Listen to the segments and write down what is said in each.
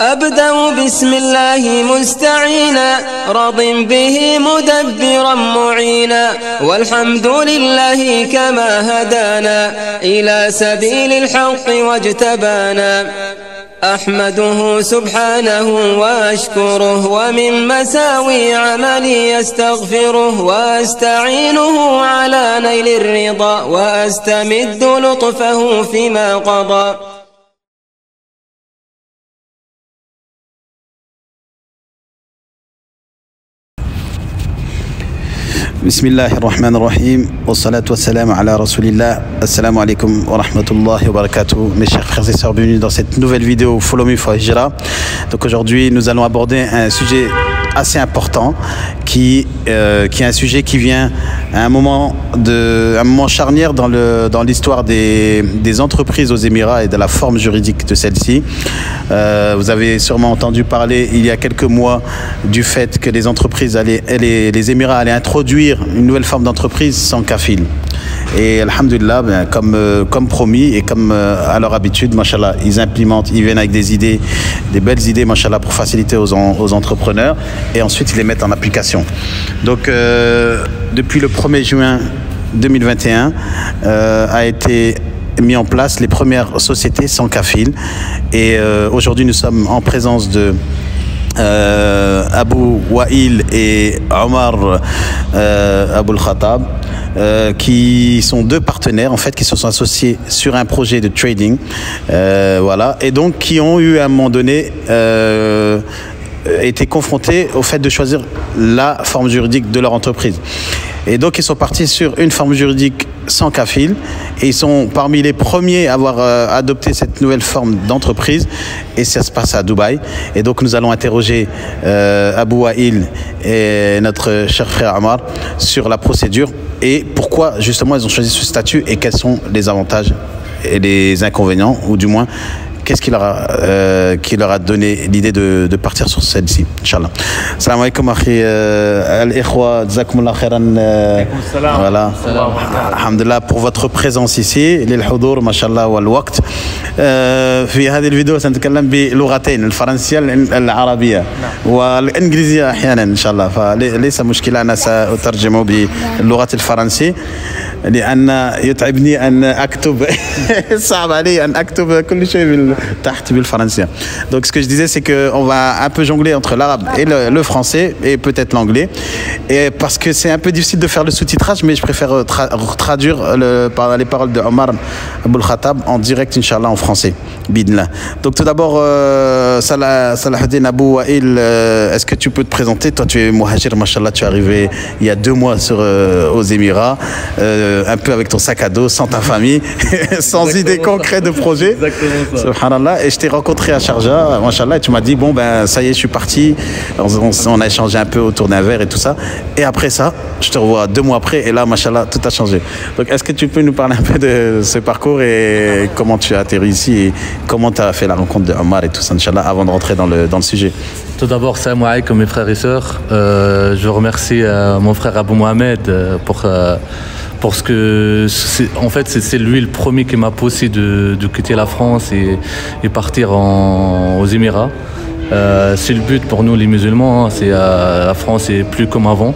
أبدأ بسم الله مستعينا راض به مدبرا معينا والحمد لله كما هدانا إلى سبيل الحق واجتبانا أحمده سبحانه وأشكره ومن مساوي عملي أستغفره وأستعينه على نيل الرضا وأستمد لطفه فيما قضى. بسم الله الرحمن الرحيم والصلاة والسلام على رسول الله. Assalamu alaikum wa rahmatullahi wa barakatuh. Mes chers frères et sœurs, bienvenue dans cette nouvelle vidéo Follow Me for Hijra. Donc aujourd'hui nous allons aborder un sujet assez important qui est un sujet qui vient à un moment charnière dans l'histoire des entreprises aux Émirats et de la forme juridique de celle-ci. Vous avez sûrement entendu parler il y a quelques mois du fait que les entreprises les Émirats allaient introduire une nouvelle forme d'entreprise sans kafil. Et alhamdulillah, comme promis et comme à leur habitude, machallah, ils implémentent, ils viennent avec des idées, des belles idées, machallah, pour faciliter aux entrepreneurs, et ensuite ils les mettent en application. Donc depuis le 1er juin 2021 a été mis en place les premières sociétés sans kafil, et aujourd'hui nous sommes en présence de Abou Wail et Omar Abou Khattab, qui sont deux partenaires en fait qui se sont associés sur un projet de trading, voilà, et donc qui ont eu à un moment donné été confrontés au fait de choisir la forme juridique de leur entreprise. Et donc ils sont partis sur une forme juridique sans kafil, et ils sont parmi les premiers à avoir adopté cette nouvelle forme d'entreprise, et ça se passe à Dubaï. Et donc nous allons interroger Abou Wail et notre cher frère Omar sur la procédure et pourquoi justement ils ont choisi ce statut et quels sont les avantages et les inconvénients, ou du moins qu'est-ce qui leur a donné l'idée de partir sur celle-ci, Inch'Allah. Salam alaikum, akhi al-ikhwa, jazakumullah khairan. Voilà. Alhamdulillah pour votre présence ici, للحضور ما شاء الله والوقت. في هذه الفيديو سنتكلم بلغتين، الفرنسية العربية والإنجليزية أحيانا إن شاء الله، فليس مشكلة، أنا سأترجم باللغة الفرنسية لأن يتعبني أن أكتب صعب علي أن أكتب كل شيء تحت بالفرنسية. Donc ce que je disais, c'est qu'on va un peu jongler entre l'arabe et le français et peut-être l'anglais, et parce que c'est un peu difficile de faire le sous-titrage, mais je préfère traduire les paroles de Omar Abou Khattab en direct, Inch'Allah, en français. Bidna. Donc tout d'abord, Salahuddin Abou Wail, est-ce que tu peux te présenter? Toi tu es muhajir, mashallah, tu es arrivé il y a 2 mois aux Émirats, un peu avec ton sac à dos, sans ta famille, sans idée concrète de projet. Exactement ça. Subhanallah. Et je t'ai rencontré à Sharjah, mashallah, et tu m'as dit bon ben ça y est, je suis parti. On a échangé un peu autour d'un verre et tout ça. Et après ça, je te revois 2 mois après, et là, mashallah, tout a changé. Donc est-ce que tu peux nous parler un peu de ce parcours et comment tu as atterri ici et comment tu as fait la rencontre de Omar et tout ça, Inch'Allah, avant de rentrer dans le sujet? Tout d'abord, salam alaikum mes frères et sœurs. Je remercie mon frère Abou Mohamed pour ce que en fait c'est lui le premier qui m'a poussé de quitter la France et partir aux Émirats. C'est le but pour nous les musulmans, hein. La France est plus comme avant.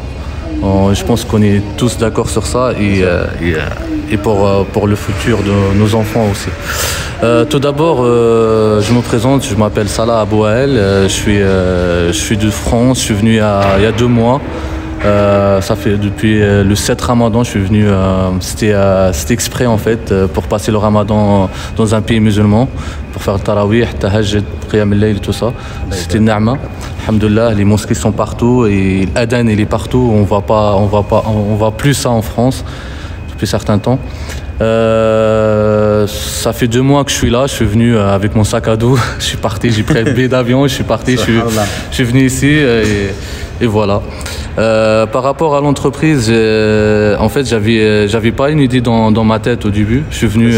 Je pense qu'on est tous d'accord sur ça, et pour le futur de nos enfants aussi. Tout d'abord, je me présente, je m'appelle Salah Abou Wail, je suis de France, je suis venu il y a 2 mois. Ça fait depuis le 7 Ramadan, je suis venu, c'était exprès en fait, pour passer le Ramadan dans un pays musulman, pour faire le tarawih, tahajjud, qiyam al-layl, tout ça. C'était une ni'ma. Alhamdulillah, les mosquées sont partout et l'adhan il est partout. On voit plus ça en France depuis certains temps. Ça fait 2 mois que je suis là, je suis venu avec mon sac à dos, je suis parti, j'ai pris le billet d'avion, je suis parti, je suis venu ici et voilà. Par rapport à l'entreprise, en fait, j'avais pas une idée dans ma tête au début. Je suis venu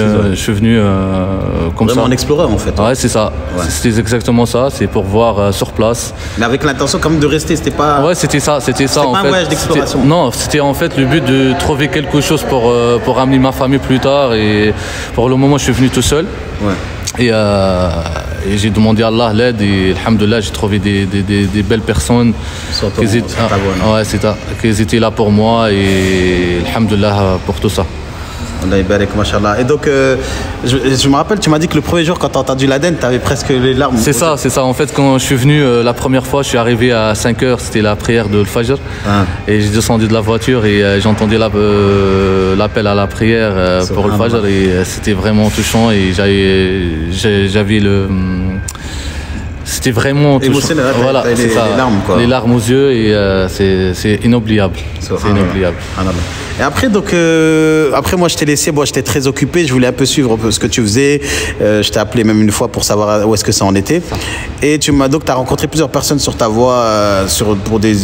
comme vraiment ça. Un explorateur en fait. Ouais, c'est ça. Ouais. C'était exactement ça. C'est pour voir sur place. Mais avec l'intention quand même de rester, c'était pas. Ouais, c'était ça. C'était ça en pas fait. Un voyage d'exploration. Non, c'était en fait le but de trouver quelque chose pour ramener ma famille plus tard. Et pour le moment, je suis venu tout seul. Ouais. Et j'ai demandé à Allah l'aide et alhamdoulilah j'ai trouvé des belles personnes qui étaient là pour moi et alhamdoulilah pour tout ça. Allah barik, machallah. Et donc, je me rappelle, tu m'as dit que le premier jour, quand tu as entendu l'Aden, tu avais presque les larmes. C'est ça. En fait, quand je suis venu la première fois, je suis arrivé à 5h, c'était la prière de Fajr. Et j'ai descendu de la voiture et j'ai entendu l'appel à la prière pour le Fajr. Et c'était vraiment touchant. Et j'avais le. C'était vraiment émotionnel, voilà, les larmes, quoi. Les larmes aux yeux et c'est inoubliable. C'est inoubliable. Et après, donc, après moi, je t'ai laissé, bon, j'étais très occupé, je voulais un peu suivre ce que tu faisais. Je t'ai appelé même une fois pour savoir où est-ce que ça en était. Et tu m'as donc, tu as rencontré plusieurs personnes sur ta voie pour des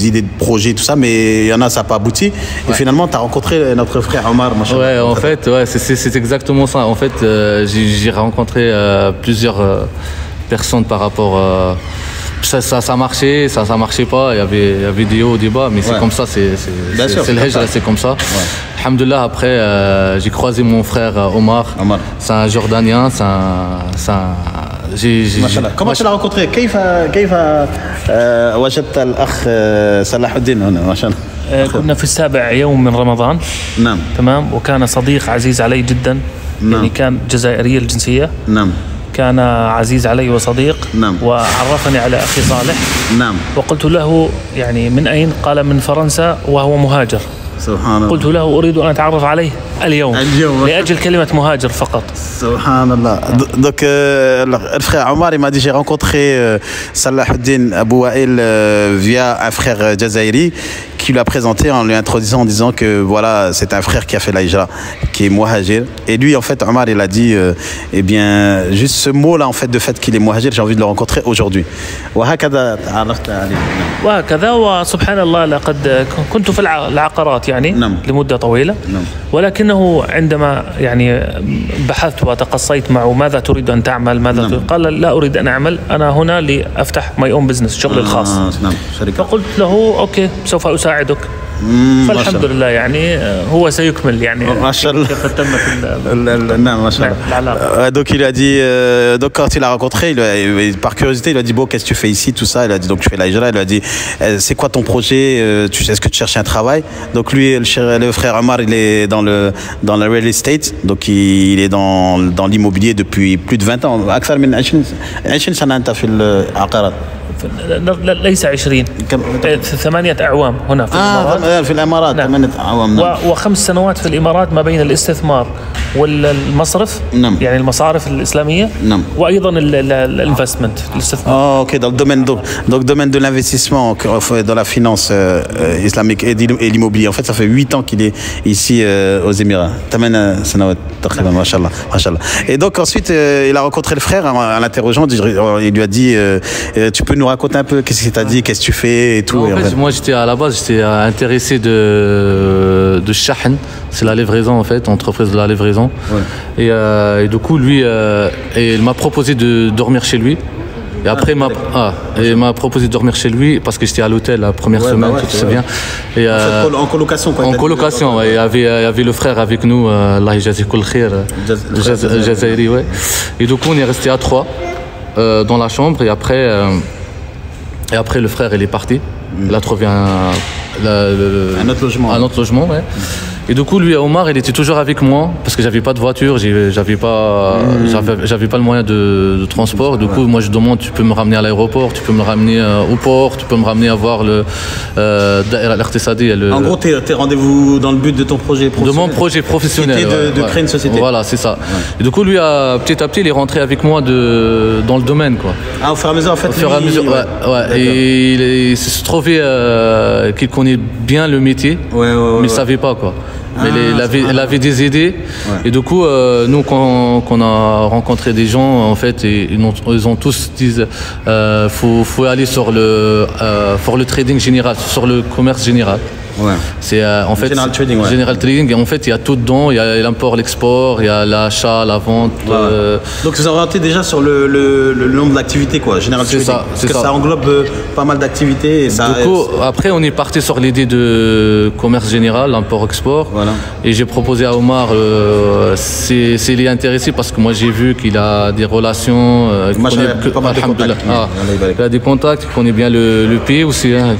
idées de projets, tout ça, mais il y en a, ça n'a pas abouti. Et finalement, tu as rencontré notre frère Omar. Ouais, en fait, c'est exactement ça. En fait, j'ai rencontré plusieurs personnes par rapport. Ça marchait, ça marchait pas. Il y avait des hauts, des bas, mais c'est comme ça. C'est le Hijra, c'est comme ça. Alhamdoulilah, après, j'ai croisé mon frère Omar. C'est un Jordanien, Comment tu l'as rencontré? كيف وجدت الأخ صلاح الدين هنا ما شاء الله؟ كنا في السابع يوم من رمضان. نعم. تمام. وكان صديق عزيز علي جدا. نعم. يعني كان جزائري الجنسية. نعم. كان عزيز علي وصديق. نعم. وعرفني على أخي صالح. نعم. وقلت له يعني من أين؟ قال من فرنسا وهو مهاجر. سبحان الله. قلت له أريد أن أتعرف عليه اليوم لأجل كلمة مهاجر فقط. سبحان الله. Donc le frère Omar, il m'a dit j'ai rencontré Salah Eddine Abou Wael via un frère jazairi qui lui a présenté en lui introduisant en disant que voilà, c'est un frère qui a fait la hijra, qui est muhajir. Et lui, en fait, Omar, il a dit eh bien, juste ce mot-là, en fait, de fait qu'il est muhajir, j'ai envie de le rencontrer aujourd'hui. وهكذا تعرفت عليه. وهكذا وسبحان الله لقد كنت في العقارات يعني لمدة طويلة. ولكنه عندما يعني بحثت وتقصيت معه ماذا تريد أن تعمل ماذا تريد؟ قال لا أريد أن أعمل، أنا هنا لأفتح ماي أون بزنس، شغلي الخاص. فقلت له أوكي سوف أساعدك. فالحمد لله يعني هو سيكمل يعني ما شاء الله كيف تمت نعم ما شاء الله. Donc il a dit donc quand il a rencontré par curiosité il a dit bon qu'est-ce que tu fais ici tout ça, il a dit donc je fais la hijra, il lui a dit c'est quoi ton projet, est-ce que tu cherches un travail? Donc lui le frère Omar il est dans le real estate, donc il est dans l'immobilier depuis plus de 20 ans. أكثر من 20 سنة أنت في العقارات. ليس 20 8 أعوام هنا في الإمارات. في الإمارات 8 أعوام. و5 سنوات في الإمارات ما بين الاستثمار والمصرف. يعني المصارف الإسلامية. وأيضا الانفستمنت الاستثمار. Ok, dans le domaine de l'investissement dans la finance islamique et l'immobilier. En fait, ça fait 8 ans qu'il est ici aux Émirats. 8 سنوات تقريبا ما شاء الله ما شاء الله. Et donc ensuite il a rencontré le frère en l'interrogeant, il lui a dit tu peux nous raconter un peu qu'est-ce qu'il t'a dit, qu'est-ce que tu fais et tout. En fait, moi à la base j'étais intéressé de Shahn, c'est la livraison en fait, entreprise de la livraison. Et du coup lui il m'a proposé de dormir chez lui. Et après il m'a proposé de dormir chez lui parce que j'étais à l'hôtel la première semaine, tu te souviens. Et en colocation quoi. En colocation, il y avait le frère avec nous, Allah yjazi kul khair, Jazairi, ouais. Et du coup on est resté à 3 dans la chambre et après le frère il est parti. Il a trouvé un autre logement. Ouais. Et du coup, lui, Omar, il était toujours avec moi parce que j'avais pas de voiture, j'avais pas le moyen de transport. Du coup, moi, je demande, tu peux me ramener à l'aéroport, tu peux me ramener au port, tu peux me ramener à voir le l'Iqtisadi. En gros, tes rendez-vous dans le but de ton projet professionnel. De mon projet professionnel. Qui était de créer une société. Voilà, c'est ça. Et du coup, lui, petit à petit, il est rentré avec moi dans le domaine, quoi. Ah, au fur et à mesure, en fait. Au fur et à mesure, ouais. Et il se trouvait qu'il connaît bien le métier, mais il savait pas, quoi. Mais il avait des idées. Et du coup, nous, quand on a rencontré des gens, en fait, ils ont tous dit faut aller sur le trading général, sur le commerce général. C'est en fait General Trading. General Trading. Et en fait, il y a tout dedans. Il y a l'import, l'export, il y a l'achat, la vente. Donc vous orientez déjà sur le nombre d'activités, quoi. General Trading. Parce que ça englobe pas mal d'activités. Du coup, après, on est parti sur l'idée de commerce général, import-export. Et j'ai proposé à Omar, s'il est intéressé, parce que moi j'ai vu qu'il a des relations, il a des contacts, il connaît bien le pays aussi. Hein,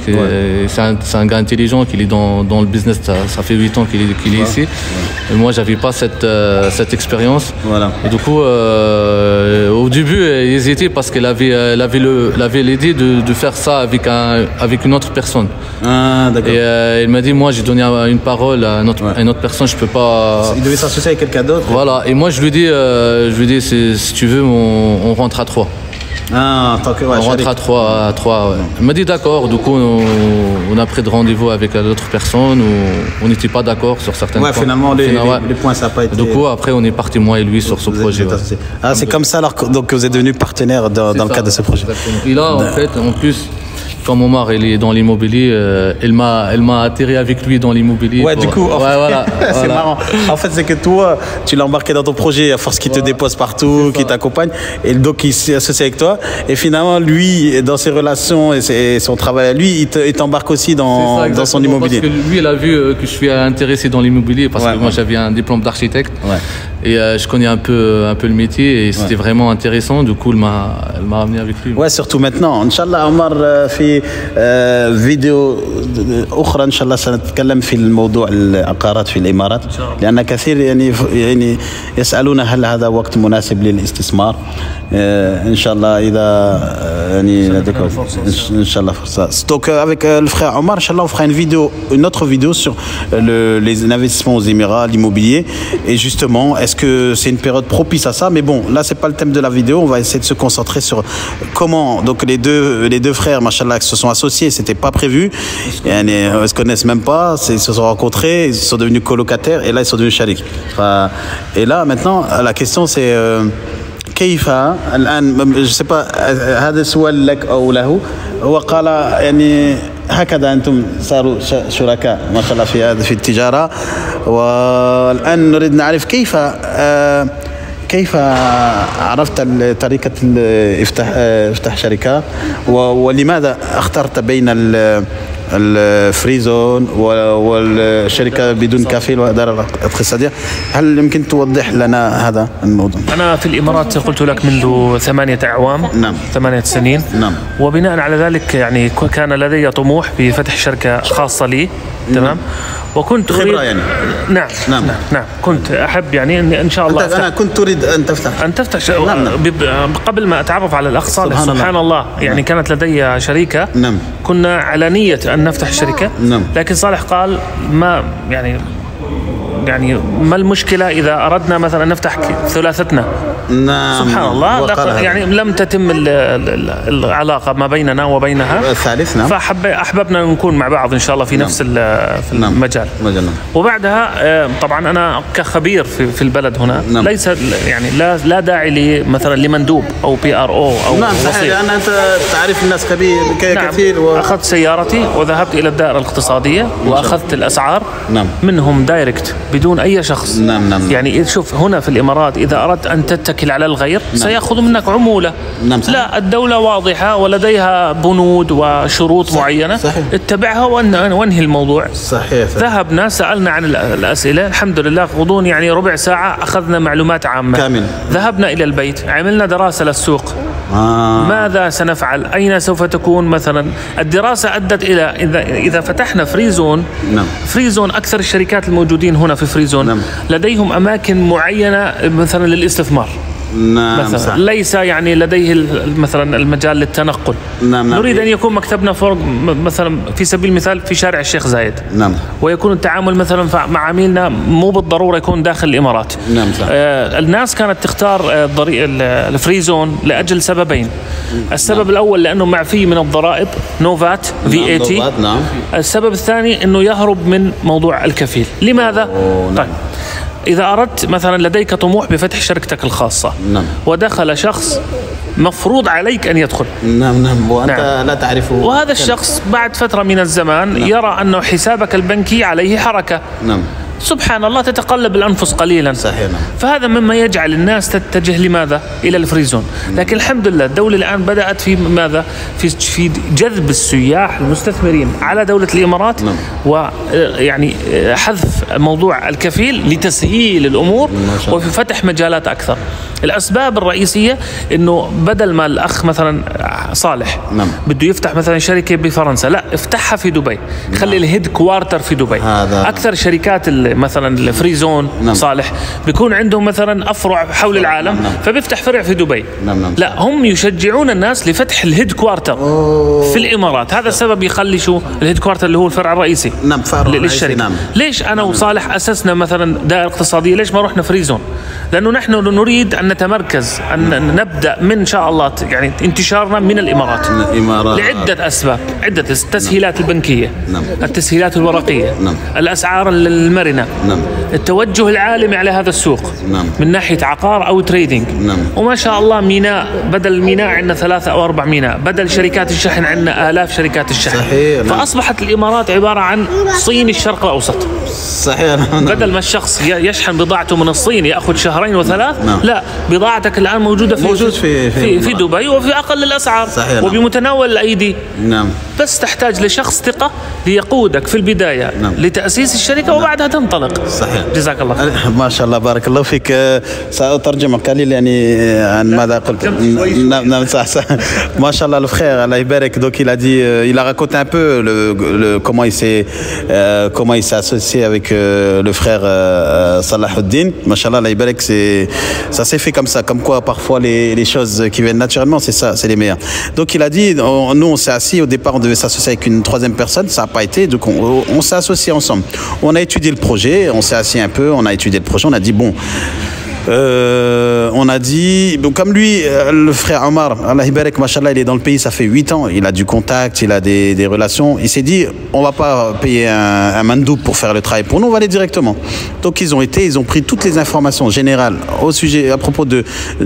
c'est un gars intelligent, qu'il est dans le business, ça fait 8 ans qu'il est ici. Et moi, j'avais pas cette expérience. Et du coup, au début, il hésitait parce qu'elle avait l'idée de faire ça avec une autre personne. Et il m'a dit, moi, j'ai donné une parole à une autre personne, je peux pas. Il devait s'associer avec quelqu'un d'autre. Voilà. Et moi, je lui dis, si tu veux, on rentre à 3. On rentre à 3. Il m'a dit d'accord. Du coup, on a pris de rendez-vous avec l'autre personne. On n'était pas d'accord sur certains points. Finalement, les points, ça n'a pas été. Du coup, après, on est parti, moi et lui, sur ce projet. C'est comme ça alors que vous êtes devenus partenaires dans le cadre de ce projet. Et là, en fait, en plus, comme Omar il est dans l'immobilier, elle m'a atterri avec lui dans l'immobilier. Du coup, c'est marrant. En fait, c'est que toi, tu l'as embarqué dans ton projet à force qu'il te dépose partout, qu'il t'accompagne, et donc il s'est associé avec toi. Et finalement, lui, dans ses relations et son travail à lui, il t'embarque aussi dans son immobilier. Parce que lui, il a vu que je suis intéressé dans l'immobilier, parce que moi, j'avais un diplôme d'architecte. Et je connais un peu le métier, et c'était vraiment intéressant. Du coup, il m'a ramené avec lui. Surtout maintenant. Inch'Allah, Omar, في فيديو أخرى إن شاء الله سنتكلم في الموضوع العقارات في الإمارات، لأن كثير يعني يسألون هل هذا وقت مناسب للاستثمار. إن شاء الله إذا يعني لديكم إن شاء الله فرصة. Donc avec le frère Omar, Inch'Allah, on fera une autre vidéo sur les investissements aux Émirats, l'immobilier, et justement, est-ce que c'est une période propice à ça? Mais bon, là c'est pas le thème de la vidéo. On va essayer de se concentrer sur comment donc les deux frères, machallah, se sont associés. C'était pas prévu. Ils se connaissent même pas. Ils se sont rencontrés, ils sont devenus colocataires, et là ils sont devenus sharik. Et là maintenant, la question c'est كيف الآن je sais pas هذا سؤال لك أو له. هو قال يعني هكذا أنتم صاروا شركاء ما شاء الله في التجارة، والآن نريد نعرف كيف عرفت طريقة افتح شركة، ولماذا اخترت بين الفري زون والشركة بدون كفيل وإدارة اقتصادية؟ هل يمكن توضح لنا هذا الموضوع؟ أنا في الإمارات قلت لك منذ 8 أعوام. 8 سنين. وبناء على ذلك يعني كان لدي طموح بفتح شركة خاصة لي. تمام. وكنت أريد نعم كنت أحب يعني إن شاء الله أنا كنت أريد أن تفتح قبل ما أتعرف على الأخ صالح سبحان الله يعني كانت لدي شريكة. كنا على نية أن نفتح شركة. لكن صالح قال ما ما المشكلة إذا أردنا مثلا نفتح ثلاثتنا؟ سبحان الله يعني لم تتم العلاقة ما بيننا وبينها الثالث. فأحببنا نكون مع بعض إن شاء الله في نفس في المجال. وبعدها طبعا أنا كخبير في البلد هنا ليس يعني لا داعي لي مثلا لمندوب أو PRO أو صحيح، لأن أنت تعرف الناس كثير. أخذت سيارتي وذهبت إلى الدائرة الاقتصادية وأخذت الأسعار منهم دايركت بدون أي شخص. يعني شوف هنا في الإمارات إذا أردت أن تتكل على الغير سيأخذ منك عمولة. لا، الدولة واضحة ولديها بنود وشروط معينة. اتبعها وانهي الموضوع. ذهبنا سألنا عن الأسئلة، الحمد لله غضون يعني ربع ساعة أخذنا معلومات عامة كامل. ذهبنا إلى البيت، عملنا دراسة للسوق. ماذا سنفعل؟ أين سوف تكون مثلا؟ الدراسة أدت إلى إذا فتحنا فري زون. فري زون أكثر الشركات الموجودين هنا في فري زون لديهم أماكن معينة مثلا للاستثمار. مثلا ليس يعني لديه مثلا المجال للتنقل. نريد أن يكون مكتبنا فوق مثلا في سبيل المثال في شارع الشيخ زايد. ويكون التعامل مثلا مع عميلنا مو بالضرورة يكون داخل الإمارات. الناس كانت تختار الفري زون لأجل سببين. السبب الأول لأنه معفي من الضرائب، نوفات VAT. السبب الثاني أنه يهرب من موضوع الكفيل. لماذا؟ طيب إذا أردت مثلا لديك طموح بفتح شركتك الخاصة، نعم. ودخل شخص مفروض عليك أن يدخل، نعم، وأنت لا تعرفه، وهذا الشخص بعد فترة من الزمان يرى أن حسابك البنكي عليه حركة، سبحان الله تتقلب الأنفس قليلا. صحيح. فهذا مما يجعل الناس تتجه لماذا؟ إلى الفريزون. لكن الحمد لله الدولة الآن بدأت في ماذا؟ في جذب السياح المستثمرين على دولة الإمارات، ويعني حذف موضوع الكفيل لتسهيل الأمور وفي فتح مجالات أكثر. الأسباب الرئيسية إنه بدل ما الأخ مثلا صالح بده يفتح مثلا شركة بفرنسا، لا افتحها في دبي، خلي الهيد كوارتر في دبي. أكثر شركات مثلا الفريزون صالح بيكون عندهم مثلا أفرع حول العالم، فبيفتح فرع في دبي. لا، هم يشجعون الناس لفتح الهيد كوارتر في الإمارات. هذا السبب يخلي شو الهيد كوارتر اللي هو الفرع الرئيسي للشركة. ليش أنا وصالح أسسنا مثلا دائرة اقتصادية؟ ليش ما رحنا فريزون؟ لأنه نحن نريد أن نتمركز، أن نبدأ من شاء الله يعني انتشارنا من الإمارات لعدة أسباب، عدة التسهيلات البنكية، التسهيلات الورقية، الأسعار المرنة، التوجه العالمي على هذا السوق من ناحية عقار أو تريدينج. وما شاء الله ميناء، بدل الميناء عندنا 3 أو 4 ميناء، بدل شركات الشحن عندنا آلاف شركات الشحن. فأصبحت الإمارات عبارة عن صين الشرق الأوسط. صحيح. بدل ما الشخص يشحن بضاعته من الصين يأخذ 2 و3، لا، بضاعتك الآن موجودة في دبي وفي أقل الأسعار وبمتناول الأيدي. بس تحتاج لشخص ثقة ليقودك في البداية لتأسيس الشركة وبعدها تنطلق. صحيح. جزاك الله خير. ما شاء الله، بارك الله فيك. سأترجم قليل يعني عن ماذا قلت. نعم صح. ما شاء الله le frère, Allah يبارك. Donc il a dit, il a raconté un peu comment il s'est associé avec le frère Salahuddin. Mashallah, Allah يبارك, ça s'est fait comme ça, comme quoi parfois les choses qui viennent naturellement, c'est ça, c'est les meilleurs. Donc il a dit, nous on s'est assis, au départ on devait s'associer avec une 3e personne, ça n'a pas été, donc on s'est associés ensemble. On a étudié le projet, on s'est assis un peu, on a étudié le projet, on a dit bon, on a dit, donc comme lui, le frère Omar, Allah Ibarek, machallah, il est dans le pays, ça fait 8 ans, il a du contact, il a des relations. Il s'est dit, on va pas payer un mandoub pour faire le travail pour nous, on va aller directement. Donc ils ont pris toutes les informations générales au sujet, à propos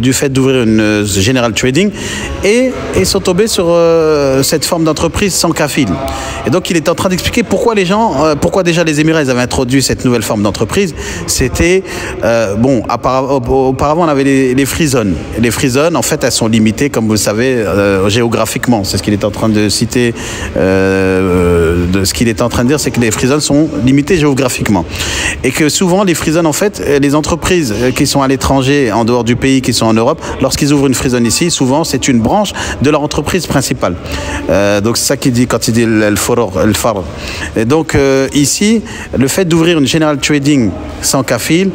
du fait d'ouvrir une General Trading, et sont tombés sur cette forme d'entreprise sans kafil. Et donc il est en train d'expliquer pourquoi pourquoi déjà les Émirats, ils avaient introduit cette nouvelle forme d'entreprise. C'était, bon, auparavant, on avait les free zones. Les free zones, en fait, elles sont limitées, comme vous le savez, géographiquement. C'est ce qu'il est en train de citer. Ce qu'il est en train de dire, c'est que les free zones sont limitées géographiquement. Et que souvent, les free zones, en fait, les entreprises qui sont à l'étranger, en dehors du pays, qui sont en Europe, lorsqu'ils ouvrent une free zone ici, souvent, c'est une branche de leur entreprise principale. Donc, c'est ça qu'il dit quand il dit el farr. Et donc, ici, le fait d'ouvrir une General Trading sans kafil,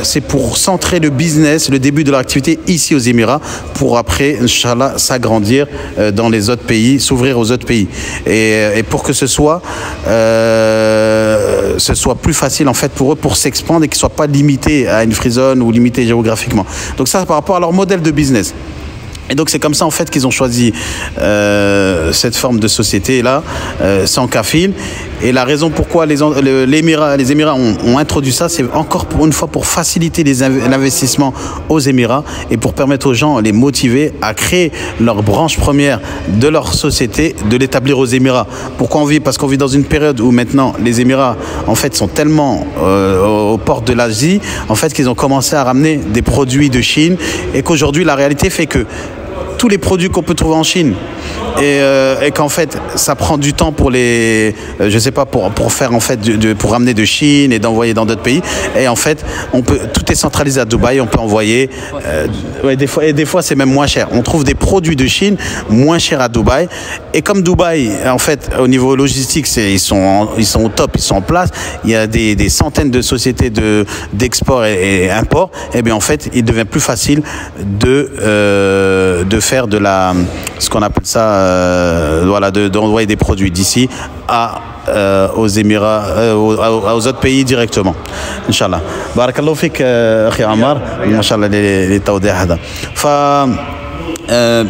c'est pour centrer le business, le début de leur activité ici aux Émirats, pour après, Inch'Allah, s'agrandir dans les autres pays, s'ouvrir aux autres pays. Et pour que ce soit plus facile en fait pour eux pour s'expandre et qu'ils ne soient pas limités à une free zone ou limités géographiquement. Donc ça, par rapport à leur modèle de business. Et donc c'est comme ça en fait qu'ils ont choisi cette forme de société là, sans kafil. Et la raison pourquoi les Émirats ont introduit ça, c'est encore une fois pour faciliter l'investissement aux Émirats et pour permettre aux gens, les motiver à créer leur branche première de leur société, de l'établir aux Émirats. Pourquoi on vit? Parce qu'on vit dans une période où maintenant les Émirats en fait sont tellement aux portes de l'Asie en fait qu'ils ont commencé à ramener des produits de Chine et qu'aujourd'hui la réalité fait que tous les produits qu'on peut trouver en Chine et qu'en fait ça prend du temps pour les je sais pas pour faire en fait pour ramener de Chine et d'envoyer dans d'autres pays et en fait tout est centralisé à Dubaï, on peut envoyer des fois c'est même moins cher, on trouve des produits de Chine moins chers à Dubaï et comme Dubaï en fait au niveau logistique ils sont au top, ils sont en place, il y a des centaines de sociétés d'export et import, et bien en fait il devient plus facile de faire de ce qu'on appelle ça, voilà, d'envoyer des produits d'ici aux Émirats, aux autres pays directement. Inch'Allah. Barakallahu fik, akhi Ammar. Inch'Allah, les tawdih hada.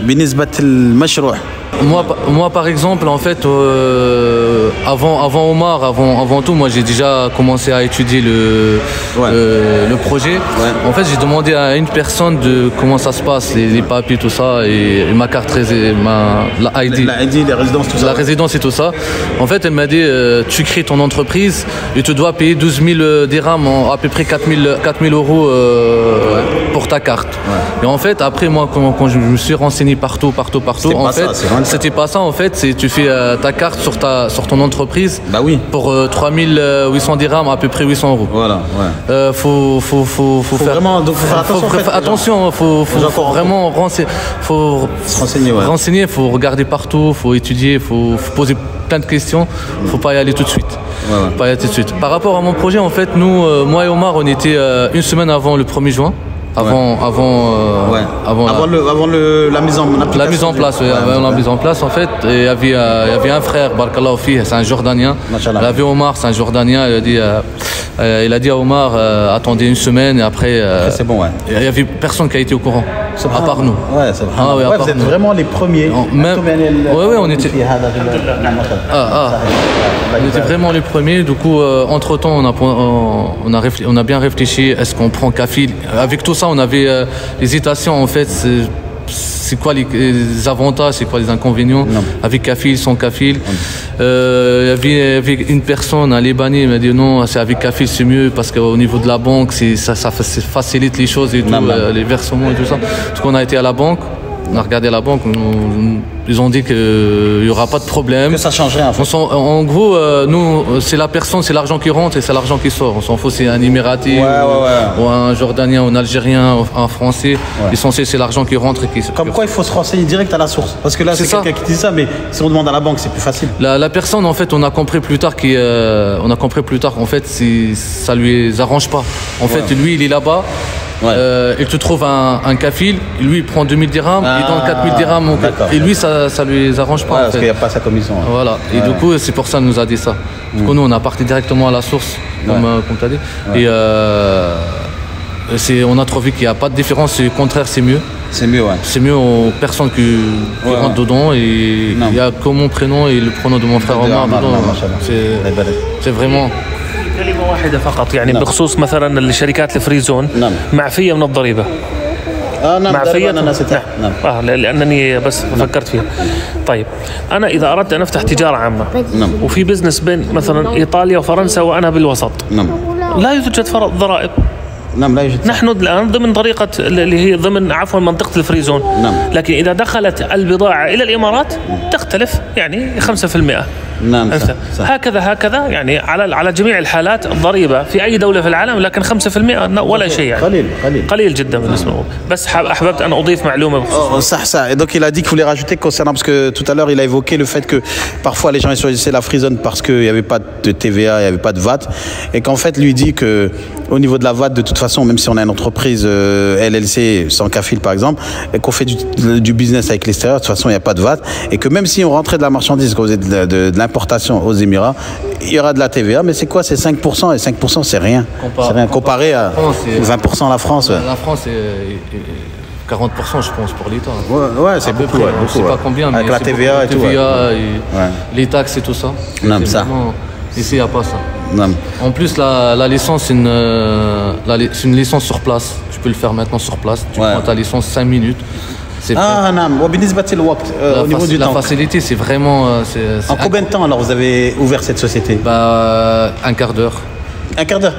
بالنسبة للمشروع Moi, par exemple, en fait, avant Omar, avant tout, moi j'ai déjà commencé à étudier le projet. Ouais. En fait, j'ai demandé à une personne de comment ça se passe, les papiers, tout ça, et ma carte, la ID. La ID, les résidences, tout ça. La résidence et tout ça. En fait, elle m'a dit, tu crées ton entreprise et tu dois payer 12 000 dirhams, à peu près 4 000 euros pour ta carte. Ouais. Et en fait, après, moi, quand je me suis renseigné partout, en fait, c'était pas ça. En fait, c'est tu fais ta carte sur ton entreprise. Bah oui. Pour 3 800 dirhams, à peu près 800 euros. Voilà. Ouais. Faut faire vraiment. Donc, faut faire attention. Faut vraiment se renseigner. Ouais. Renseigner. Faut regarder partout. Faut étudier. Faut poser plein de questions. Faut pas y aller tout de suite. Ouais. Pas y aller tout de suite. Par rapport à mon projet, en fait, nous, moi et Omar, on était une semaine avant le 1er juin. Avant la mise en place. La mise en place, en fait. Il y avait un frère, Barakallahu Fih, c'est un Jordanien. Il avait Omar, c'est un Jordanien. Il a dit à Omar, attendez une semaine et après. C'est bon, ouais. Il n'y avait personne qui a été au courant, à part nous. Ouais, c'est vrai. Vous êtes vraiment les premiers. On était. On était vraiment les premiers. Du coup, entre-temps, on a bien réfléchi. Est-ce qu'on prend Kafil? Avec tout ça, on avait l'hésitation, en fait. C'est quoi les avantages, c'est quoi les inconvénients? Non. Avec Kafil, sans Kafil. Il y avait une personne, un Libanais, il m'a dit non, c'est avec Kafil c'est mieux parce qu'au niveau de la banque, ça facilite les choses et tout, les versements et tout ça. Donc on a été à la banque, on a regardé la banque, ils ont dit qu'il n'y aura pas de problème. Que ça changerait en fait. En gros, nous, c'est la personne, c'est l'argent qui rentre et c'est l'argent qui sort. On s'en fout, c'est un Émirati ou un Jordanien ou un Algérien ou un Français. Ouais. L'essentiel, c'est l'argent qui rentre et qui sort. Comme quoi, il faut se renseigner direct à la source. Parce que là, c'est quelqu'un qui dit ça, mais si on demande à la banque, c'est plus facile. La personne, en fait, on a compris plus tard qu'en fait, ça lui arrange pas. En fait, lui, il est là-bas. Ouais. Il te trouve un kafil, lui il prend 2000 dirhams, il donne 4000 dirhams et lui ça lui arrange pas. Parce qu'il n'y a pas sa commission. Hein. Voilà, et du coup c'est pour ça qu'il nous a dit ça. Du coup nous on a parti directement à la source, comme tu as dit. Et on a trouvé qu'il n'y a pas de différence, au contraire c'est mieux. C'est mieux, ouais. C'est mieux aux personnes qui rentrent dedans et il y a que mon prénom et le prénom de mon frère Omar dedans. C'est vraiment. كلمة واحدة فقط يعني بخصوص مثلا الشركات الفري زون معفية من الضريبة. معفية لأنني بس فكرت فيها. طيب أنا إذا أردت أن أفتح تجارة عامة وفي بزنس بين مثلا إيطاليا وفرنسا وأنا بالوسط لا يوجد ضرائب. نعم لا يوجد. نحن الآن ضمن طريقة اللي هي ضمن منطقة الفريزون. لكن إذا دخلت البضاعة إلى الإمارات تختلف يعني 5%. نعم صح. هكذا يعني على جميع الحالات الضريبة في أي دولة في العالم لكن 5% ولا شيء يعني. قليل جدا بالنسبة له. بس أحببت أن أضيف معلومة بخصوص. Ça. Et donc il a dit qu'il voulait rajouter concernant parce que tout à l'heure il a évoqué le fait que parfois les gens choisissaient la free zone parce qu'il n'y avait pas de TVA, il n'y avait pas de VAT et qu'en fait lui dit que au niveau de la VAT de toute façon même si on a une entreprise LLC sans kafil par exemple et qu'on fait du business avec l'extérieur de toute façon il n'y a pas de VAT et que même si on rentrait de la marchandise qu'on faisait de l'importation aux Émirats il y aura de la TVA mais c'est quoi c'est 5% et 5% c'est rien comparé à 20% la France. La France est 40% je pense pour l'État. Ouais c'est beaucoup. Je ne sais pas combien mais avec la TVA et tout. Les taxes et tout ça. Non ça. Ici il n'y a pas ça. Non. En plus la licence c'est une licence sur place. Tu peux le faire maintenant sur place. Tu prends ta licence 5 minutes. Au niveau du temps. La facilité, c'est vraiment. En combien de temps alors vous avez ouvert cette société? Un quart d'heure. Un quart d'heure.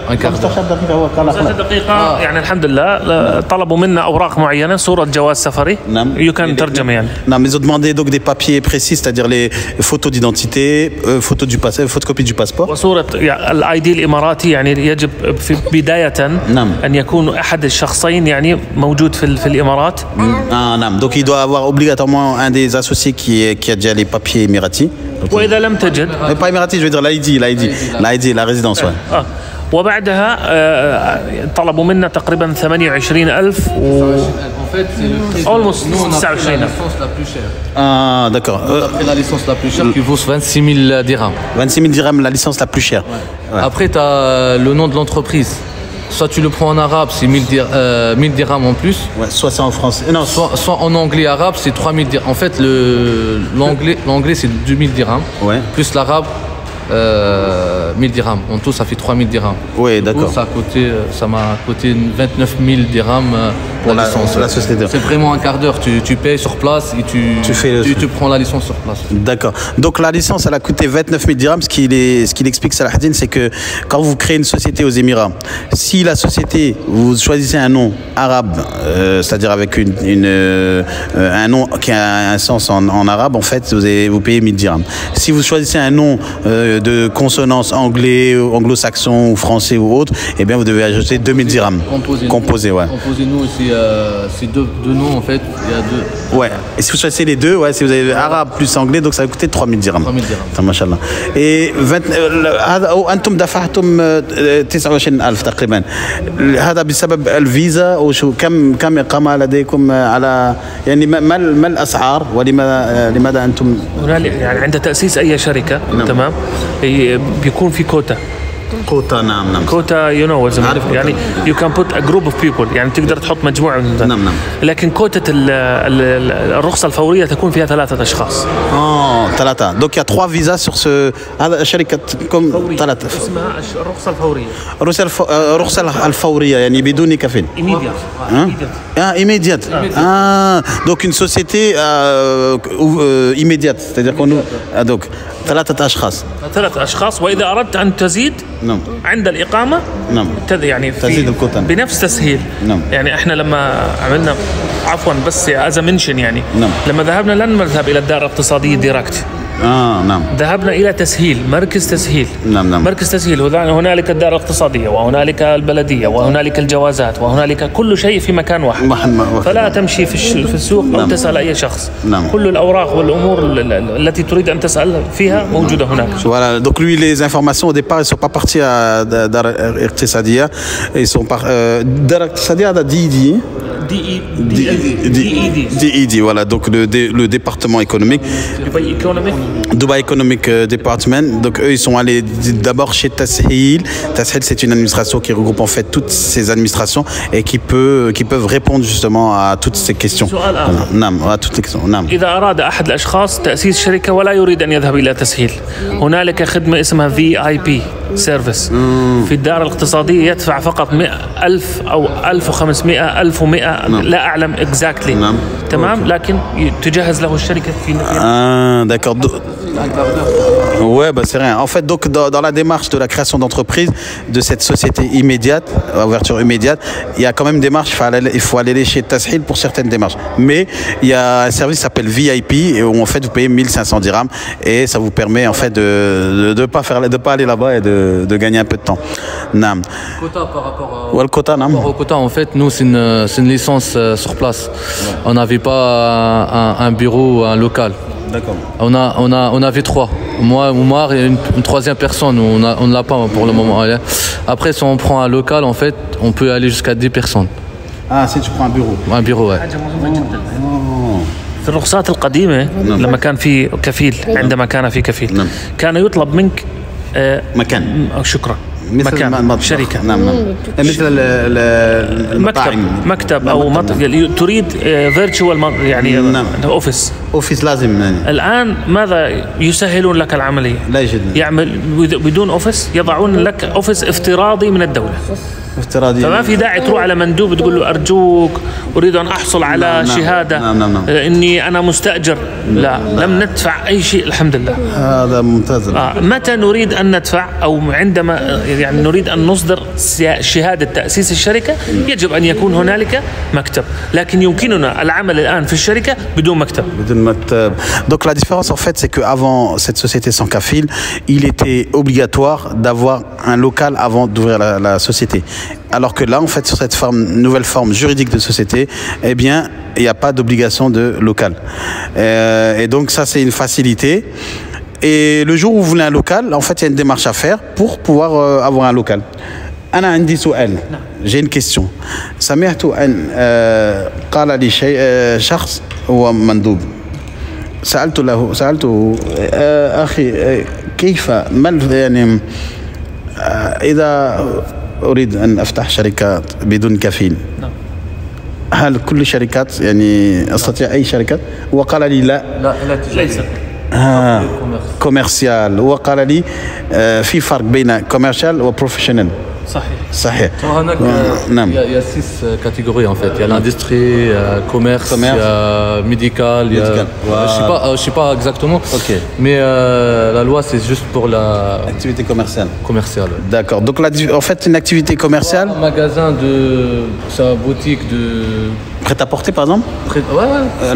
15 دقيقة يعني الحمد لله طلبوا منا أوراق معينة صورة جواز سفري يمكن ترجمة يعني. Non mais ils ont demandé donc des papiers précis c'est-à-dire les photos d'identité, photocopie du passeport. وصورة الID الإماراتي يعني يجب في بداية أن يكون أحد الشخصين يعني موجود في الإمارات. نعم donc il doit avoir obligatoirement un des associés qui a déjà les papiers émiratis. وإذا لم تجد. Mais pas émirati je veux dire l'ID la résidence ouais. وبعدها طلبوا منا تقريبا 28,000 almost 29,000. Ah d'accord. Après la licence la plus chère qui vaut 26 000 dirhams. 26 000 dirhams la licence la plus chère. Ouais. Après tu as le nom de l'entreprise. soit tu le prends en arabe, c'est 1000 dirhams en plus. Ouais, soit c'est en français. Non, soit en anglais arabe, c'est 3000 dirhams. En fait, l'anglais c'est 2000 dirhams. Ouais. Plus l'arabe, 1000 dirhams. En tout, ça fait 3000 dirhams. Oui, d'accord. Ça m'a coûté 29 000 dirhams pour la licence. La société. C'est vraiment un quart d'heure. Tu payes sur place et tu prends la licence sur place. D'accord. Donc la licence, elle a coûté 29 000 dirhams. Ce qu'il explique, Salahdine, c'est que quand vous créez une société aux Émirats, si la société, vous choisissez un nom arabe, c'est-à-dire avec un nom qui a un sens en arabe, en fait, vous payez 1000 dirhams. Si vous choisissez un nom de consonance anglais, anglo-saxon ou français ou autre, eh bien vous devez ajouter 2000 dirhams. Composé, ouais. Composez-nous, c'est deux noms en fait. Il y a deux. Ouais. Et si vous choisissez les deux, ouais, si vous avez arabe plus anglais, donc ça va coûter 3000 dirhams. 3000 dirhams. Mashallah. Et أنتم دفعتم 29000 تقريبا. هذا بسبب الفيزا وشو كم إقامة لديكم على يعني ما الأسعار ولماذا أنتم يعني عند تأسيس أي شركة تمام بيكون في كوتا نعم كوتا يعني you can put a group of people يعني تقدر تحط مجموعة من نعم لكن كوتة الرخصة الفورية تكون فيها 3 أشخاص. 3 donc il y a 3 visas sur ce هذا شركتكم 3 اسمها الرخصة الفورية. الرخصة الفورية يعني بدون كفيل. immédiate. Donc une société immédiate, c'est-à-dire qu'on donc 3 أشخاص وإذا أردت أن تزيد نعم عند الإقامة نعم يعني تزيد الكوتا بنفس تسهيل. نعم. يعني احنا لما عملنا عفوا بس از منشن يعني نعم. لما ذهبنا لن نذهب الى الدار الاقتصادية ديركت. نعم. ذهبنا إلى تسهيل مركز تسهيل. نعم. مركز تسهيل هنالك الدار الاقتصادية وهنالك البلدية وهنالك الجوازات وهنالك كل شيء في مكان واحد. فلا تمشي في السوق أو تسأل أي شخص. كل الأوراق والأمور التي تريد أن تسأل فيها موجودة هناك. Voilà. Donc lui, les informations au départ, ils sont pas partis à Dar Iqtisadiyya. Ils sont Dar Iqtisadiyya à DED, voilà, donc le département économique. Dubai Economic Department. Donc eux, ils sont allés d'abord chez Tashil. Tashil, c'est une administration qui regroupe en fait toutes ces administrations et qui peuvent répondre justement à toutes ces questions. نعم, à toutes les questions. نعم. إذا أراد أحد الأشخاص تأسيس شركة ولا يريد أن يذهب إلى تسهيل، هنالك خدمة اسمها VIP سيرفيس. في الدار الاقتصادية يدفع فقط 100,000 أو 1500 1100 لا أعلم exactly. تمام. لكن تجهز له الشركة في d'accord. Ouais, bah c'est rien. En fait, donc dans la démarche de la création d'entreprise de cette société immédiate, ouverture immédiate, il y a quand même des démarches. Il faut aller chez Tashil pour certaines démarches. Mais il y a un service qui s'appelle VIP et où en fait vous payez 1500 dirhams et ça vous permet en fait de pas aller là-bas et de gagner un peu de temps. Nam. Quota par rapport au quota, nam. Au quota, en fait, nous c'est une licence sur place. On n'avait pas un bureau, un local. D'accord. On avait 3. Moi et une troisième personne. On ne l'a pas pour le moment. Après, si on prend un local, en fait, on peut aller jusqu'à 10 personnes. Si tu prends un bureau. Un bureau, ouais. في الرخصات القديمة لما كان في كفيل عندما كان في كفيل كان يطلب منك مكان. شكرا. مكان شركة. نعم. مثل مكتب أو تريد فيرتشوال يعني أوفيس لازم يعني. الآن ماذا يسهلون لك العملية؟ لا يجد. يعمل بدون أوفيس، يضعون لك أوفيس افتراضي من الدولة. افتراضي. فما في داعي تروح على مندوب تقول له أرجوك أريد أن أحصل على شهادة إني أنا مستأجر. لا، لم ندفع أي شيء الحمد لله. هذا ممتاز. متى نريد أن ندفع أو عندما يعني نريد أن نصدر شهادة تأسيس الشركة يجب أن يكون هنالك مكتب، لكن يمكننا العمل الآن في الشركة بدون مكتب. Donc la différence en fait c'est qu'avant cette société sans kafil, il était obligatoire d'avoir un local avant d'ouvrir la société. Alors que là, en fait, sur cette nouvelle forme juridique de société, eh bien, il n'y a pas d'obligation de local. Et donc, ça, c'est une facilité. Et le jour où vous voulez un local, en fait, il y a une démarche à faire pour pouvoir avoir un local. أنا عندي سؤال. J'ai une question. سمعت أن قال لي شخص هو مندوب. سألته أخي كيف يعني إذا أريد أن أفتح شركة بدون كفيل. نعم. هل كل الشركات يعني أستطيع أي شركات؟ وقال لي لا. ليس. كوميرسيال. وقال لي في فرق بين كوميرسيال وبروفيشنال. صحيح. Il y a 6 catégories en fait. Il y a l'industrie, commerce, il y a médical. Je sais pas exactement. Mais la loi c'est juste pour l'activité commerciale. D'accord. Donc en fait une activité commerciale. Un magasin c'est une boutique de prêt-à-porter par exemple.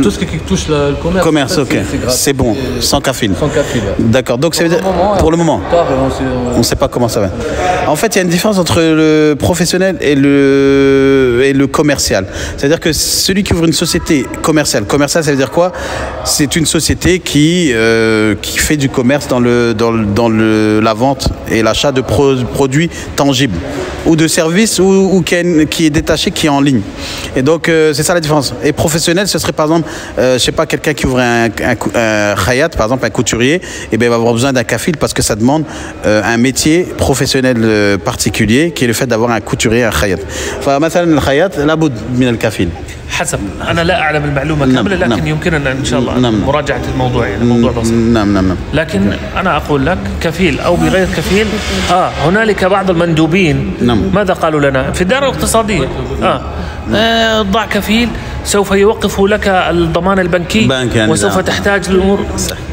Tout ce qui touche le commerce. Commerce, ok. C'est bon, sans cafil. D'accord. Donc ça veut dire pour le moment. On ne sait pas comment ça va. En fait, il y a une différence entre le professionnel et le commercial. C'est-à-dire que celui qui ouvre une société commerciale, ça veut dire quoi? C'est une société qui fait du commerce dans la vente et l'achat de produits tangibles ou de services ou qui est détaché, qui est en ligne. Et donc c'est ça la différence. Et professionnel, ce serait par exemple, je sais pas, quelqu'un qui ouvre un khayat, par exemple un couturier, et bien il va avoir besoin d'un kafil parce que ça demande un métier professionnel particulier qui est le fait d'avoir un couturier, un khayat. فمثلا الخياط لابد من الكفيل. حسب أنا لا أعلم المعلومة كاملة لكن يمكننا إن شاء الله مراجعة الموضوع يعني موضوع بسيط. نعم. لكن أنا أقول لك كفيل أو بغير كفيل هنالك بعض المندوبين ماذا قالوا لنا في الدائرة الاقتصادية ضع كفيل سوف يوقف لك الضمان البنكي وسوف تحتاج للأمور.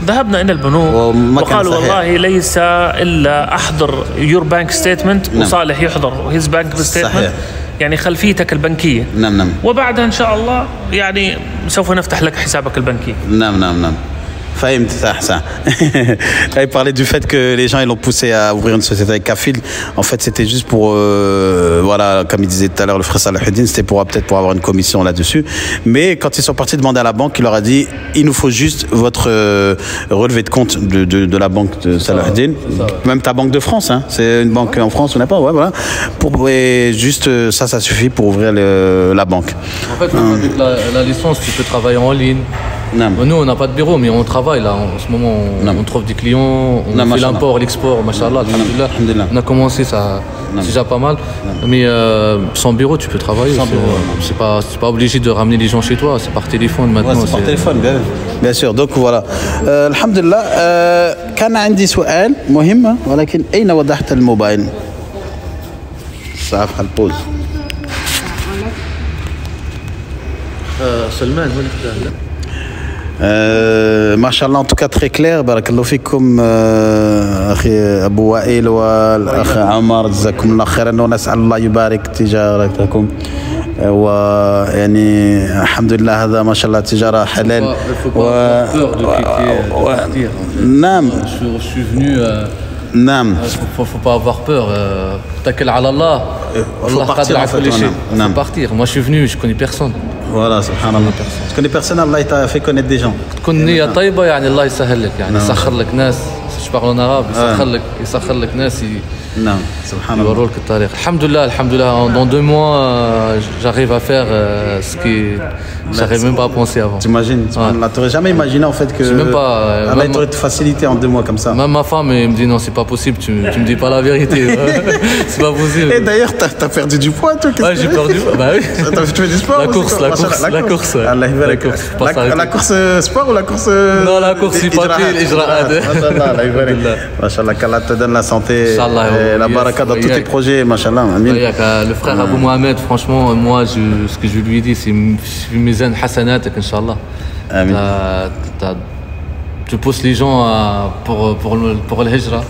ذهبنا إلى البنوك وقالوا والله ليس إلا أحضر يور بانك ستيتمنت وصالح يحضر هيز بانك ستيتمنت يعني خلفيتك البنكية. نعم. وبعدها إن شاء الله يعني سوف نفتح لك حسابك البنكي. نعم. Fahim, ça. Il parlait du fait que les gens ils l'ont poussé à ouvrir une société avec kafil. En fait, c'était juste pour, voilà, comme il disait tout à l'heure le frère Salahuddin, c'était peut-être pour avoir une commission là-dessus. Mais quand ils sont partis demander à la banque, il leur a dit, il nous faut juste votre relevé de compte de la banque de Salahuddin, même ta banque de France, hein. C'est une banque en France ou n'importe, ouais, voilà. Et juste ça suffit pour ouvrir la banque. En fait, avec la licence, tu peux travailler en ligne. Nous, on n'a pas de bureau, mais on travaille là. En ce moment, on trouve des clients, on fait l'import, l'export, machallah. On a commencé, ça, c'est déjà pas mal. Mais sans bureau, tu peux travailler. C'est pas obligé de ramener les gens chez toi, c'est par téléphone maintenant. Ouais, c'est par téléphone, bien sûr. Donc voilà. Alhamdulillah, كان عندي سؤال مهم ولكن أين وضعت الموبايل؟ صافي البوز. سلمان هو اللي MashaAllah, en tout cas très clair. Barakallahu fikum أخي أبو وائل والأخ عمر جزاكم الله خيرا ونسأل الله يبارك تجارتكم ويعني الحمد لله هذا ما شاء الله تجارة حلال نعم. نعم. Faut pas avoir peur. Takel ala Allah. Faut partir en fait. Faut partir. Moi je suis venu, je connais personne. Voilà, subhanallah. Tu connais personne, Allah t'a fait connaître des gens. تكون نية طيبة يعني الله يسهل لك يعني يسخر لك ناس. Je parle en arabe, يسخر لك ناس. Non, subhanallah. يوروك الطريق. الحمد لله. Dans 2 mois, j'arrive à faire ce qui j'arrive même pas à penser avant. T'imagines? T'aurais jamais imaginé en fait que Allah t'aurait te facilité en 2 mois comme ça. Même ma femme elle me dit non, c'est pas possible, tu me dis pas la vérité. C'est pas possible. Et d'ailleurs, t'as perdu du poids toi? Ouais, j'ai perdu. Bah oui. Tu fais du sport? La course. La course sport ou la course? Non, la course c'est pas Machallah, qu'Allah te donne la santé et la baraka dans tous tes projets, machallah. Le frère Abou Mohamed, franchement, moi, ce que je lui dis, c'est mizan hasanatek, Inch'Allah. Tu pousses les gens pour le hijra.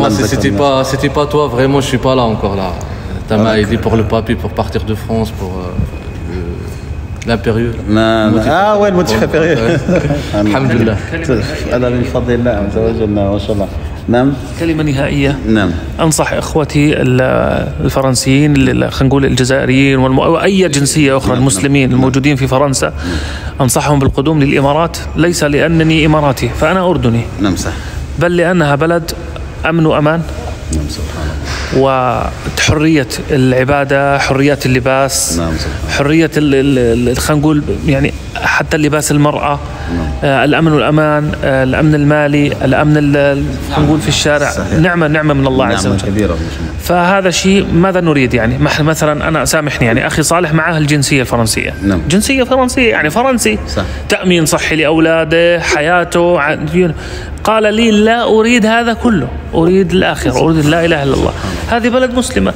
Moi, c'était pas toi, vraiment, je suis pas là encore là. Tu m'as aidé pour le papier, pour partir de France, pour l'impérieux. Ah ouais, le motif impérieux. Alhamdulillah. هذا من فضل الله عز وجل ما شاء الله. نعم. كلمة نهائية. نعم. أنصح إخوتي الفرنسيين خلينا نقول الجزائريين وأي جنسية أخرى المسلمين الموجودين في فرنسا أنصحهم بالقدوم للإمارات ليس لأنني إماراتي فأنا أردني. نعم صح. بل لأنها بلد أمن وأمان. نعم سبحان الله. وحرية العبادة، حرية اللباس، نعم حرية خلينا نقول يعني حتى اللباس المرأة الأمن والأمان، الأمن المالي، الأمن نقول في الشارع. نعمة من الله عز وجل. كبيرة. فهذا شيء ماذا نريد يعني؟ مثلا أنا سامحني يعني أخي صالح معه الجنسية الفرنسية. جنسية فرنسية يعني فرنسي. تأمين صحي لأولاده، حياته. قال لي لا أريد هذا كله، أريد الآخرة، أريد لا إله إلا الله. هذه بلد مسلمة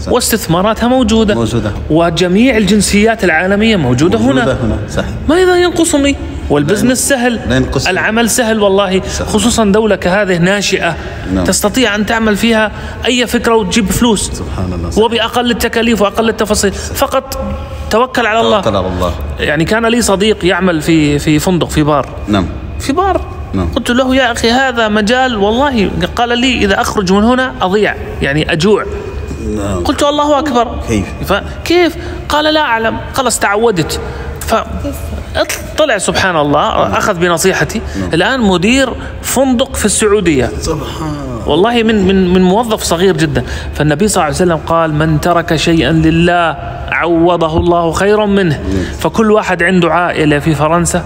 واستثماراتها موجودة وجميع الجنسيات العالمية موجودة هنا. ماذا ينقصني؟ والبزنس سهل، العمل سهل والله، خصوصا دولة كهذه ناشئة تستطيع أن تعمل فيها أي فكرة وتجيب فلوس وبأقل التكاليف وأقل التفاصيل. فقط توكل على الله. يعني كان لي صديق يعمل في فندق، في بار. في بار. قلت له يا أخي هذا مجال والله. قال لي إذا أخرج من هنا أضيع يعني أجوع. قلت الله أكبر. كيف؟ قال لا أعلم، خلاص تعودت. فطلع سبحان الله، أخذ بنصيحتي. الآن مدير فندق في السعودية والله من موظف صغير جدا. فالنبي صلى الله عليه وسلم قال من ترك شيئا لله عوضه الله خيرا منه. فكل واحد عنده عائلة في فرنسا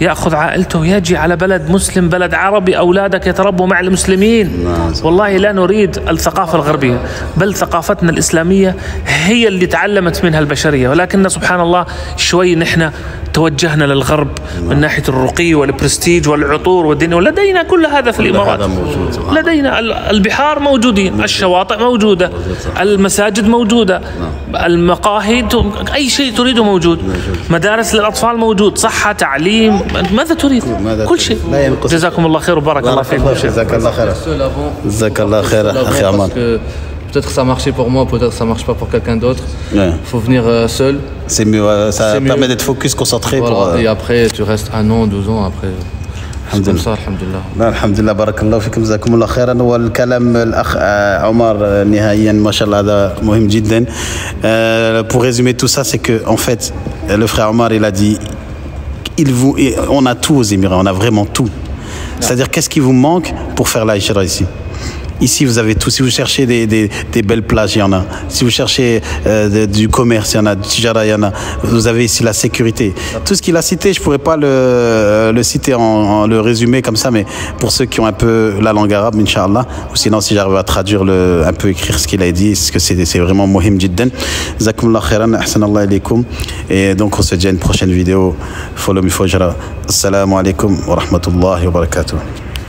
يأخذ عائلته يجي على بلد مسلم، بلد عربي، أولادك يتربوا مع المسلمين. والله لا نريد الثقافة الغربية، بل ثقافتنا الإسلامية هي اللي تعلمت منها البشرية. ولكن سبحان الله شوي نحن توجهنا للغرب من ناحية الرقي والبرستيج والعطور والدنيا. ولدينا كل هذا في الإمارات. لدينا البحار موجودين، الشواطئ موجودة، المساجد موجودة، المقاهي، أي شيء تريده موجود، مدارس للأطفال موجود، صحة، تعليم، ماذا تريد؟ كل شيء. جزاكم الله خير وبارك الله فيكم. جزاك الله خير. جزاك الله خير أخي عمار. Peut-être que ça marchait pour moi, peut-être que ça marche pas pour quelqu'un d'autre. Il faut venir seul. C'est mieux, ça permet d'être focus, concentré. Voilà. Et après, tu restes 1 an, 2 ans après. الحمد لله. الحمد لله. الحمد لله بارك الله فيكم جزاكم الله خيرا. والكلام الأخ عمر نهائيا ما شاء الله هذا مهم جدا. Pour résumer tout ça, c'est que en fait le frère Omar il a dit on a tout aux Émirats, on a vraiment tout. C'est-à-dire qu'est-ce qui vous manque pour faire la hijra ici? Ici, vous avez tout. Si vous cherchez des belles plages, il y en a. Si vous cherchez du commerce, il y en a. Du tijara, il y en a. Vous avez ici la sécurité. Tout ce qu'il a cité, je ne pourrais pas le citer le résumer comme ça, mais pour ceux qui ont un peu la langue arabe, Inch'Allah, ou sinon si j'arrive à traduire, un peu écrire ce qu'il a dit, parce que c'est vraiment mohim jiddan. Jazakumullah khairan, ahsanallah ilaykum. Et donc, on se dit à une prochaine vidéo. Follow me fojra. Assalamu alaikum wa rahmatullahi wa barakatuh.